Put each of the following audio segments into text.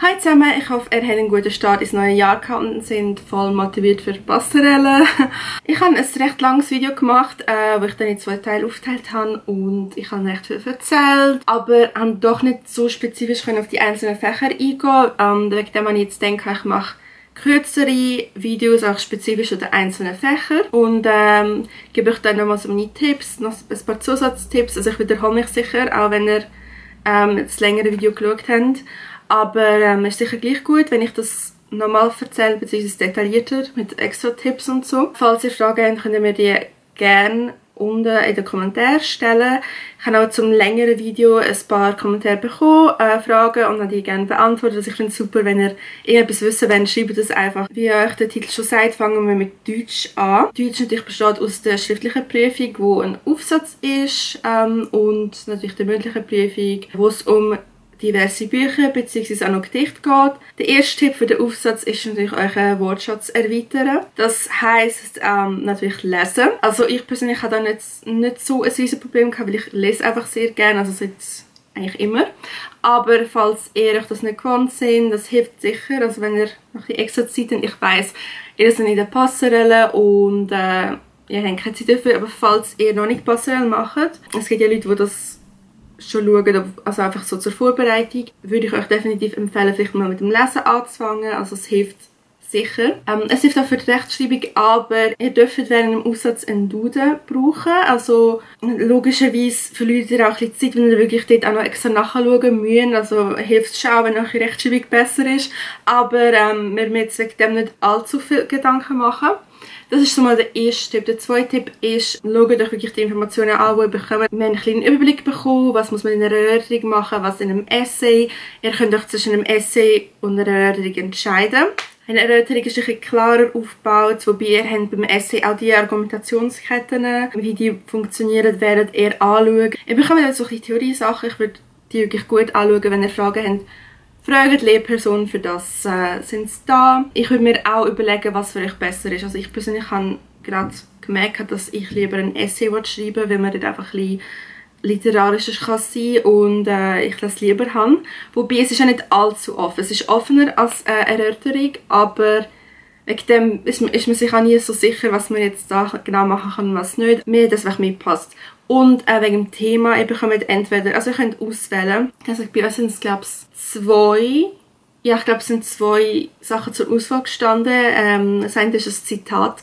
Hi zusammen, ich hoffe, ihr habt einen guten Start ins neue Jahr gehabt und sind voll motiviert für die Passerelle. Ich habe ein recht langes Video gemacht, wo ich dann in 2 Teile aufgeteilt habe und ich habe recht viel erzählt, aber habe doch nicht so spezifisch auf die einzelnen Fächer eingehen. Wegen dem habe ich jetzt denke, ich mache kürzere Videos, auch spezifisch zu den einzelnen Fächern und gebe euch dann nochmal so meine Tipps, noch ein paar Zusatztipps. Also ich wiederhole mich sicher, auch wenn ihr das längere Video geschaut habt. Aber es ist sicher gleich gut, wenn ich das nochmal erzähle, beziehungsweise detaillierter, mit extra Tipps und so. Falls ihr Fragen habt, könnt ihr mir die gerne unten in den Kommentaren stellen. Ich habe auch zum längeren Video ein paar Kommentare bekommen, Fragen, und habe die gerne beantwortet. Also ich finde es super, wenn ihr irgendetwas wissen wollt, schreibt das einfach. Wie euch der Titel schon sagt, fangen wir mit Deutsch an. Deutsch natürlich besteht aus der schriftlichen Prüfung, wo ein Aufsatz ist, und natürlich der mündlichen Prüfung, wo es um diverse Bücher bzw. auch noch Gedichte geht. Der erste Tipp für den Aufsatz ist natürlich euren Wortschatz erweitern. Das heisst natürlich lesen. Also ich persönlich habe da nicht so ein riesiges Problem gehabt, weil ich lese einfach sehr gerne, also jetzt eigentlich immer. Aber falls ihr euch das nicht gewohnt seid, das hilft sicher. Also wenn ihr noch die extra Zeit habt, ich weiss, ihr seid in der Passerelle und ihr habt keine Zeit dafür, aber falls ihr noch nicht Passerelle macht, es gibt ja Leute, die das schon schauen, also einfach so zur Vorbereitung, würde ich euch definitiv empfehlen, vielleicht mal mit dem Lesen anzufangen, also es hilft sicher. Es hilft auch für die Rechtschreibung, aber ihr dürft während dem Aufsatz einen Duden brauchen, also logischerweise verliert ihr auch ein bisschen Zeit, wenn ihr wirklich dort auch noch extra nachschauen müsst, also hilft es schon auch, wenn eure Rechtschreibung besser ist, aber wir müssen jetzt wegen dem nicht allzu viel Gedanken machen. Das ist so mal der erste Tipp. Der zweite Tipp ist, schaut euch wirklich die Informationen an, die ihr bekommt. Wir haben einen kleinen Überblick bekommen, was muss man in einer Erörterung machen, was in einem Essay. Ihr könnt euch zwischen einem Essay und einer Erörterung entscheiden. Eine Erörterung ist ein bisschen klarer aufgebaut, wobei ihr habt beim Essay auch die Argumentationsketten, wie die funktionieren, werdet ihr anschauen. Ihr bekommt jetzt so ein bisschen Theorie-Sachen, ich würde die wirklich gut anschauen, wenn ihr Fragen habt. Fragt die Lehrperson, für das sind sie da. Ich würde mir auch überlegen, was für euch besser ist. Also ich persönlich habe gerade gemerkt, dass ich lieber ein Essay schreiben will, weil man dort einfach ein bisschen literarischer kann sein und ich das lieber habe. Wobei es ist ja nicht allzu offen. Es ist offener als eine Erörterung, aber wegen dem ist man sich auch nie so sicher, was man jetzt da genau machen kann und was nicht. Mir hat das einfach mehr passt. Und wegen dem Thema, ihr bekommt entweder, also ihr könnt auswählen, also bei uns sind es glaube ich 2 Sachen zur Auswahl gestanden. Das eine war ein Zitat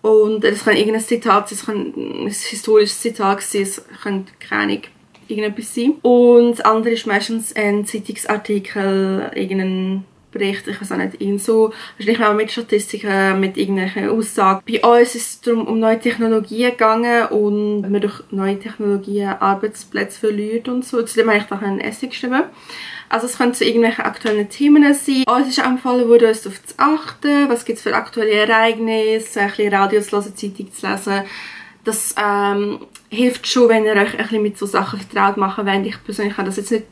und es kann irgendein Zitat sein, es kann ein historisches Zitat sein, es könnte keine Ahnung, irgendetwas sein. Und das andere ist meistens ein Zeitungsartikel, irgendein Bericht, ich weiß auch nicht, irgend so, wahrscheinlich auch mit Statistiken, mit irgendwelchen Aussagen. Bei uns ist es darum um neue Technologien gegangen und man durch neue Technologien Arbeitsplätze verliert und so. Zudem habe ich da ein Essay geschrieben. Also es können zu irgendwelchen aktuellen Themen sein. Uns ist empfohlen worden, uns darauf zu achten, was gibt es für aktuelle Ereignisse, ein bisschen Radios zu hören, Zeitung zu lesen. Das hilft schon, wenn ihr euch ein bisschen mit so Sachen vertraut machen wollt. Ich persönlich habe das jetzt nicht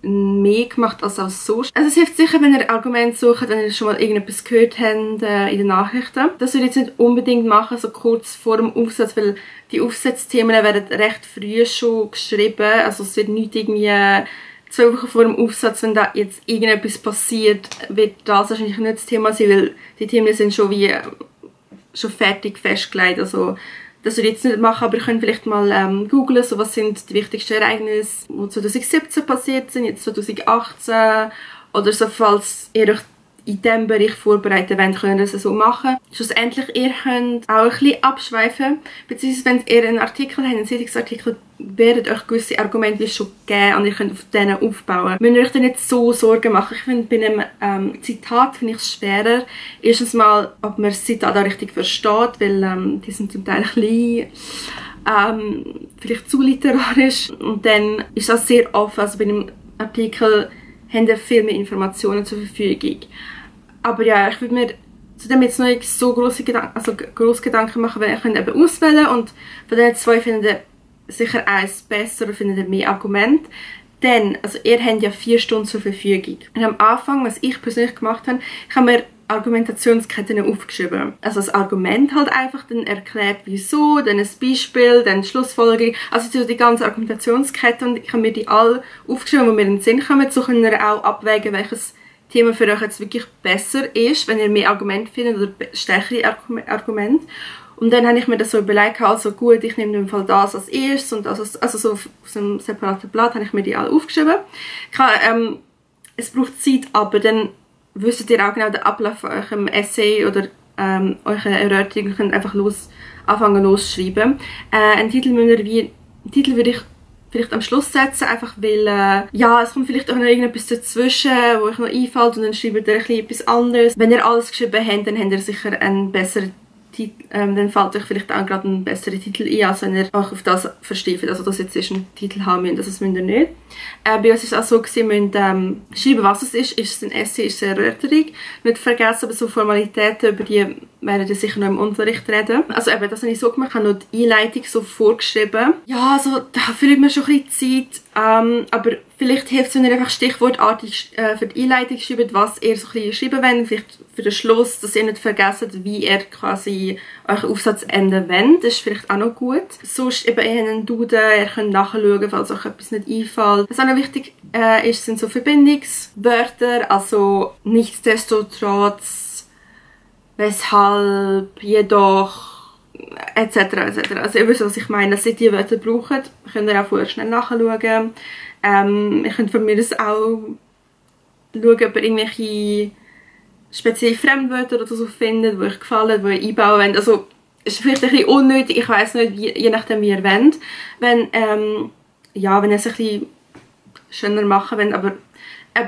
mehr gemacht als auch so. Also es hilft sicher, wenn ihr Argumente sucht, wenn ihr schon mal irgendetwas gehört habt in den Nachrichten. Das würde ich jetzt nicht unbedingt machen, so kurz vor dem Aufsatz, weil die Aufsatzthemen werden recht früh schon geschrieben. Also es wird nicht irgendwie 2 Wochen vor dem Aufsatz, wenn da jetzt irgendetwas passiert, wird das wahrscheinlich nicht das Thema sein, weil die Themen sind schon fertig festgelegt. Also das würde ich jetzt nicht machen, aber ihr könnt vielleicht mal googlen, so was sind die wichtigsten Ereignisse, die 2017 passiert sind, jetzt 2018 oder so, falls ihr euch in diesem Bereich vorbereiten wollt, könnt ihr das so machen. Schlussendlich, ihr könnt auch ein bisschen abschweifen, beziehungsweise wenn ihr einen Artikel habt, einen Zeitungsartikel, werden euch gewisse Argumente schon geben und ihr könnt auf denen aufbauen. Müsst ihr euch dann nicht so Sorgen machen. Ich finde, bei einem Zitat finde ich es schwerer. Erstens mal, ob man das Zitat auch richtig versteht, weil die sind zum Teil ein bisschen vielleicht zu literarisch. Und dann ist das sehr offen. Also bei einem Artikel haben wir viel mehr Informationen zur Verfügung. Aber ja, ich würde mir zudem jetzt noch nicht so grosse Gedanken machen, weil ihr könnt eben auswählen und von diesen 2 findet ihr sicher eins besser oder findet ihr mehr Argumente. Denn, also ihr habt ja 4 Stunden zur Verfügung. Und am Anfang, was ich persönlich gemacht habe, ich habe mir Argumentationsketten aufgeschrieben. Also das Argument halt einfach, dann erklärt wieso, dann ein Beispiel, dann die Schlussfolgerung. Also die ganze Argumentationskette und ich habe mir die alle aufgeschrieben, die mir in den Sinn kommen. So können wir auch abwägen, welches Thema für euch jetzt wirklich besser ist, wenn ihr mehr Argumente findet oder stärkere Argumente. Und dann habe ich mir das so überlegt, also gut, ich nehme in dem Fall das als erstes und das also so auf einem separaten Blatt habe ich mir die alle aufgeschrieben. Es braucht Zeit, aber dann wisst ihr auch genau den Ablauf von eurem Essay oder eurer Erörterung. Ihr könnt einfach anfangen losschreiben. Einen Titel würde ich vielleicht am Schluss setzen, einfach weil, ja, es kommt vielleicht auch noch irgendetwas dazwischen, wo euch noch einfällt und dann schreibt ihr etwas anderes. Wenn ihr alles geschrieben habt, dann habt ihr sicher einen besseren Titel, dann fällt euch vielleicht auch gerade ein besserer Titel ein, als wenn ihr euch auf das verstieft. Also dass jetzt einen Titel haben müsst, das müsst ihr nicht. Bei uns ist es auch so, ihr müsst schreiben, was es ist. Ist es ein Essay, ist es eine Erörterung. Nicht vergessen, aber so Formalitäten, über die werden ihr sicher noch im Unterricht reden. Also eben, das habe ich so gemacht, ich habe noch die Einleitung so vorgeschrieben. Ja, also da verliert man schon ein bisschen Zeit, aber vielleicht hilft es, wenn ihr einfach stichwortartig für die Einleitung schreibt, was ihr so ein bisschen schreiben wollt, vielleicht für den Schluss, dass ihr nicht vergesst, wie ihr quasi euren Aufsatz enden wollt. Das ist vielleicht auch noch gut. Sonst eben eher einen Duden, ihr könnt nachschauen, falls euch etwas nicht einfällt. Was auch noch wichtig ist, sind so Verbindungswörter, also nichtsdestotrotz, weshalb, jedoch, etc. etc. Also ihr wisst, was ich meine. Dass ihr diese Wörter braucht, könnt ihr auch vorher schnell nachschauen. Ihr könnt von mir das auch schauen, ob ihr irgendwelche spezielle Fremdwörter oder so findet, die euch gefallen, die ihr einbauen wollt. Also ist vielleicht ein bisschen unnötig, ich weiss nicht, je nachdem wie ihr wollt. Wenn ihr es ein bisschen schöner machen wollt, aber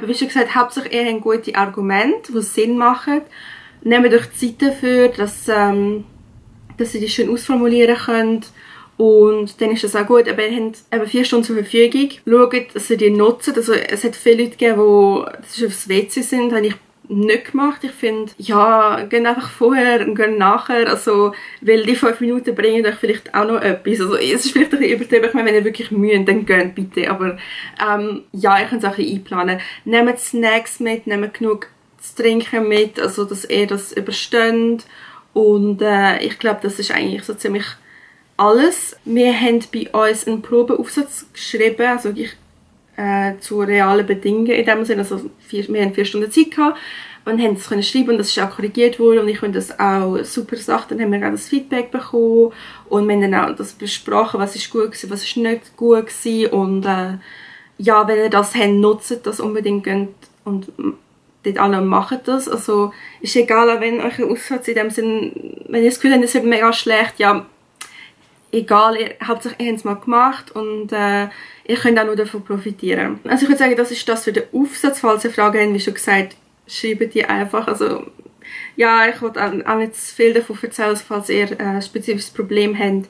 wie schon gesagt, hauptsächlich eher ein gutes Argument, das Sinn macht. Nehmt euch Zeit dafür, dass ihr die schön ausformulieren könnt. Und dann ist das auch gut, aber ihr habt eben 4 Stunden zur Verfügung. Schaut, dass ihr die nutzt. Also es hat viele Leute gegeben, die aufs WC sind, das habe ich nicht gemacht. Ich finde, ja, geht einfach vorher und geht nachher. Also, weil die 5 Minuten bringen euch vielleicht auch noch etwas. Also es ist vielleicht ein bisschen übertrieben. Ich meine, wenn ihr wirklich müht, dann geht bitte. Aber ja, ihr könnt es auch ein bisschen einplanen. Nehmt Snacks mit, nehmt genug zu trinken mit, also dass ihr das übersteht. Und ich glaube, das ist eigentlich so ziemlich alles. Wir haben bei uns einen Probeaufsatz geschrieben, also wirklich zu realen Bedingungen in dem Sinne. Also wir haben 4 Stunden Zeit gehabt und haben es können schreiben und das ist auch korrigiert worden und ich finde das auch super Sache. Dann haben wir auch das Feedback bekommen und wir haben dann auch das besprochen, was ist gut gewesen, was ist nicht gut gewesen und ja, wenn ihr das habt, nutzt das unbedingt und dort alle machen das. Also ist egal, wenn euch ein Aussatz in dem Sinn, wenn ihr das Gefühl habt, es wird mega schlecht, ja, egal, hauptsächlich ihr habt es mal gemacht und ihr könnt auch nur davon profitieren. Also ich würde sagen, das ist das für den Aufsatz. Falls ihr Fragen habt, wie schon gesagt, schreibt die einfach. Also ja, ich wollte auch nicht zu viel davon erzählen, also falls ihr ein spezifisches Problem habt,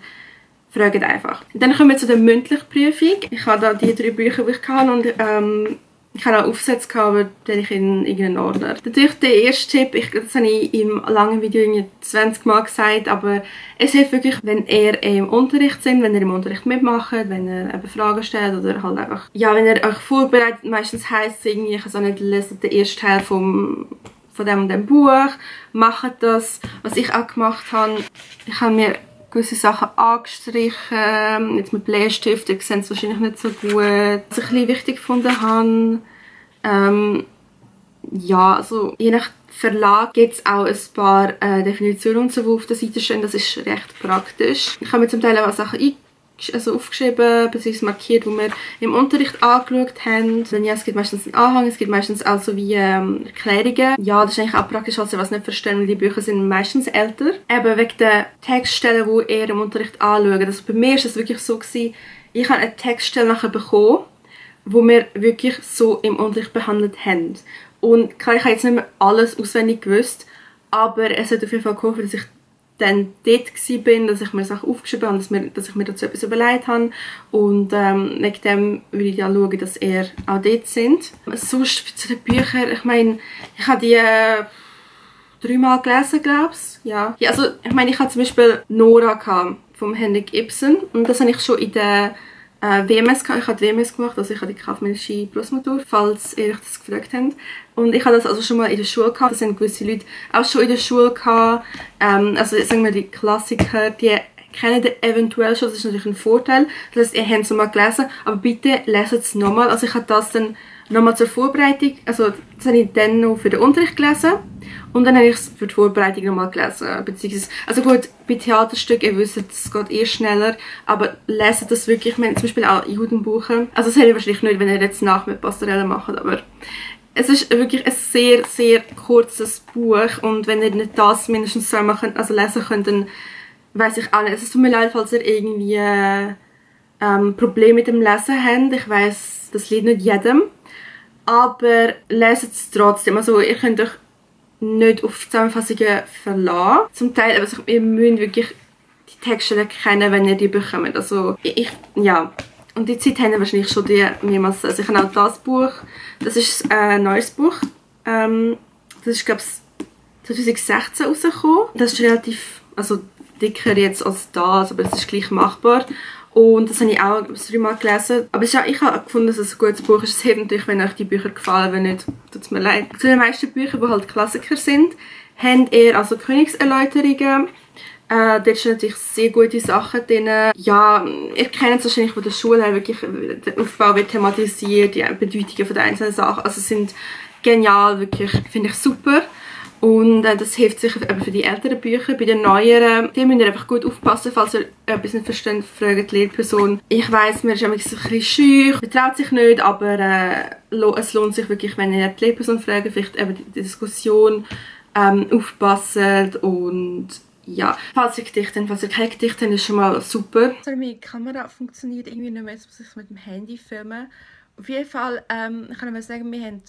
fragt einfach. Dann kommen wir zu der mündlichen Prüfung. Ich habe da die 3 Bücher, die ich hatte und ich habe auch Aufsätze gehabt, aber dann ich in irgendeinen Ordner. Natürlich der erste Tipp, das habe ich im langen Video 20 Mal gesagt, aber es hilft wirklich, wenn ihr im Unterricht seid, wenn ihr im Unterricht mitmacht, wenn ihr eben Fragen stellt oder halt einfach, ja, wenn ihr euch vorbereitet, meistens heisst es irgendwie, ich kann es auch nicht lesen, der erste Teil von dem und dem Buch, macht das. Was ich auch gemacht habe, ich habe mir gewisse Sachen angestrichen, jetzt mit Bleistift, ihr seht es wahrscheinlich nicht so gut. Was ich ein bisschen wichtig gefunden habe, ja, also je nach Verlag gibt es auch ein paar Definitionen und so, die auf der Seite stehen, das ist recht praktisch. Ich habe mir zum Teil auch Sachen aufgeschrieben, bzw. markiert, die wir im Unterricht angeschaut haben. Denn ja, es gibt meistens einen Anhang, es gibt meistens auch so wie Erklärungen. Ja, das ist eigentlich auch praktisch, falls ihr was nicht versteht, weil die Bücher sind meistens älter. Eben wegen der Textstellen, die ihr im Unterricht anschaut. Also bei mir ist es wirklich so gewesen, ich habe eine Textstelle nachher bekommen, wo wir wirklich so im Unterricht behandelt haben. Und klar, ich habe jetzt nicht mehr alles auswendig gewusst, aber es hat auf jeden Fall geholfen, dass ich dann dort war, dass ich mir Sachen aufgeschrieben habe, dass ich mir dazu etwas überlegt habe. Und wegen dem würde ich ja schauen, dass ihr auch dort sind. Sonst zu den Büchern, ich meine, ich habe die 3 Mal gelesen, glaube ich. Ja, also ich meine, ich hatte zum Beispiel Nora von Henrik Ibsen und das habe ich schon in der WMS gehabt. Ich habe die WMS gemacht, also ich habe die kaufmännische Berufsmatur, falls ihr euch das gefragt habt. Und ich habe das also schon mal in der Schule gehabt. Das sind gewisse Leute auch schon in der Schule gehabt. Also sagen wir, die Klassiker, die kennen ihr eventuell schon. Das ist natürlich ein Vorteil. Das heißt, ihr habt es mal gelesen, aber bitte leset es nochmal. Also ich habe das dann nochmal zur Vorbereitung, also das habe ich dann noch für den Unterricht gelesen und dann habe ich es für die Vorbereitung nochmal gelesen, beziehungsweise, also gut, bei Theaterstücken, ihr wisst, es geht eher schneller, aber lesen das wirklich, wir haben zum Beispiel auch Judenbuche, also das hätte ich wahrscheinlich nicht, wenn ihr jetzt nach mit Pastorelle macht, aber es ist wirklich ein sehr, sehr kurzes Buch und wenn ihr nicht das mindestens zweimal also lesen könnt, dann weiss ich auch nicht, es tut mir leid, falls ihr irgendwie Probleme mit dem Lesen habt, ich weiss, das liegt nicht jedem, aber leset es trotzdem. Also ihr könnt euch nicht auf Zusammenfassungen verlassen. Zum Teil, aber ihr müsst wirklich die Texte kennen, wenn ihr die bekommt. Also ja. Und die Zeit haben wir wahrscheinlich schon die mehrmals. Also ich habe auch das Buch. Das ist ein neues Buch. Das ist, glaube ich, 2016 rausgekommen. Das ist relativ, also dicker jetzt als das, aber es ist gleich machbar. Und das habe ich auch 3-mal gelesen. Aber ich habe gefunden, dass es ein gutes Buch ist. Es hilft natürlich, wenn euch die Bücher gefallen. Wenn nicht, tut es mir leid. Zu den meisten Büchern, die halt Klassiker sind, haben eher also Königserläuterungen. Dort sind natürlich sehr gute Sachen drin. Ja, ihr kennt es wahrscheinlich von der Schule. Wirklich, der Aufbau wird thematisiert, die Bedeutungen der einzelnen Sachen. Also sind genial, wirklich, finde ich super. Und das hilft sicher eben für die älteren Bücher. Bei den neueren, die müsst ihr einfach gut aufpassen, falls ihr etwas nicht versteht, fragt die Lehrperson. Ich weiss, man ist ein bisschen scheu, man traut sich nicht, aber es lohnt sich wirklich, wenn ihr die Lehrperson fragt, vielleicht eben die Diskussion aufpassen und ja, falls ihr Gedichte habt, falls ihr kein Gedicht habt, ist schon mal super. Also meine Kamera funktioniert irgendwie nicht mehr, jetzt muss ich es mit dem Handy filmen. Auf jeden Fall kann ich mal sagen, wir haben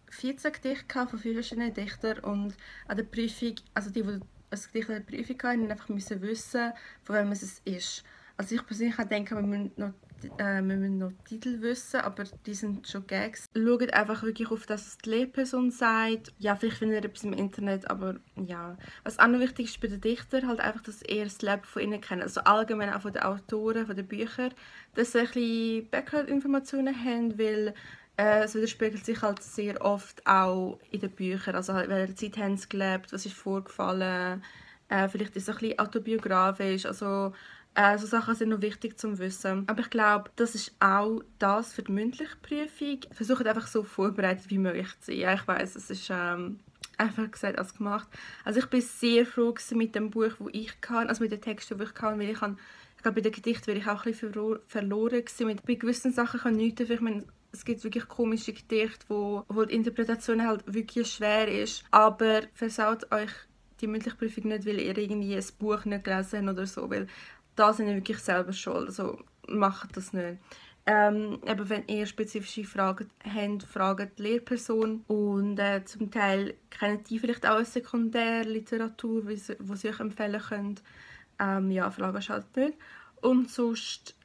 14 Gedichte von 5 verschiedenen Dichtern und an der Prüfung, also die ein Gedicht an der Prüfung hatten, müssen einfach wissen, von wem es ist. Also ich persönlich denke, wir müssen noch Titel wissen, aber die sind schon Gags. Schaut einfach wirklich auf das, was die Lehrperson sagt. Ja, vielleicht findet ihr etwas im Internet, aber ja. Was auch noch wichtig ist bei den Dichtern, halt einfach, dass ihr das Leben von ihnen kennt. Also allgemein auch von den Autoren, von den Büchern, dass sie ein bisschen Background-Informationen haben, weil es widerspiegelt sich halt sehr oft auch in den Büchern. Also in welcher Zeit haben sie gelebt, was ist vorgefallen, vielleicht ist es ein bisschen autobiografisch, also so Sachen sind noch wichtig zum Wissen. Aber ich glaube, das ist auch das für die mündliche Prüfung. Versucht einfach so vorbereitet wie möglich zu sein. Ja, ich weiss, es ist einfach gesagt als gemacht. Also ich bin sehr froh mit dem Buch, das ich kann, also mit den Texten, die ich kann, weil ich glaube, bei den Gedichten wäre ich auch ein bisschen verloren gewesen. Bei gewissen Sachen kann ich nichts dafür. Ich meine, es gibt wirklich komische Gedichte, wo die Interpretation halt wirklich schwer ist. Aber versaut euch die mündliche Prüfung nicht, weil ihr irgendwie ein Buch nicht gelesen habt oder so. Weil da sind ihr wirklich selber schuld. Also macht das nicht. Eben, wenn ihr spezifische Fragen habt, fragt die Lehrperson. Und zum Teil kennen die vielleicht auch eine Sekundärliteratur, die sie euch empfehlen können. Ja, fragen halt nicht. Und sonst,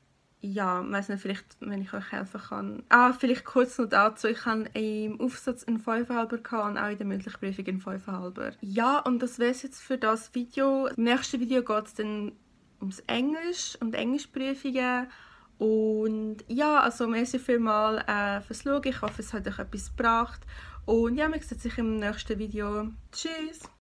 ja, ich weiss nicht, vielleicht, wenn ich euch helfen kann. Vielleicht kurz noch dazu, ich hatte im Aufsatz einen 5,5 und auch in der mündlichen Prüfung einen 5,5. Ja, und das wäre es jetzt für das Video. Im nächsten Video geht es dann ums Englisch und Englischprüfungen. Und ja, also merci vielmals fürs Schauen. Ich hoffe, es hat euch etwas gebracht. Und ja, wir sehen uns im nächsten Video. Tschüss!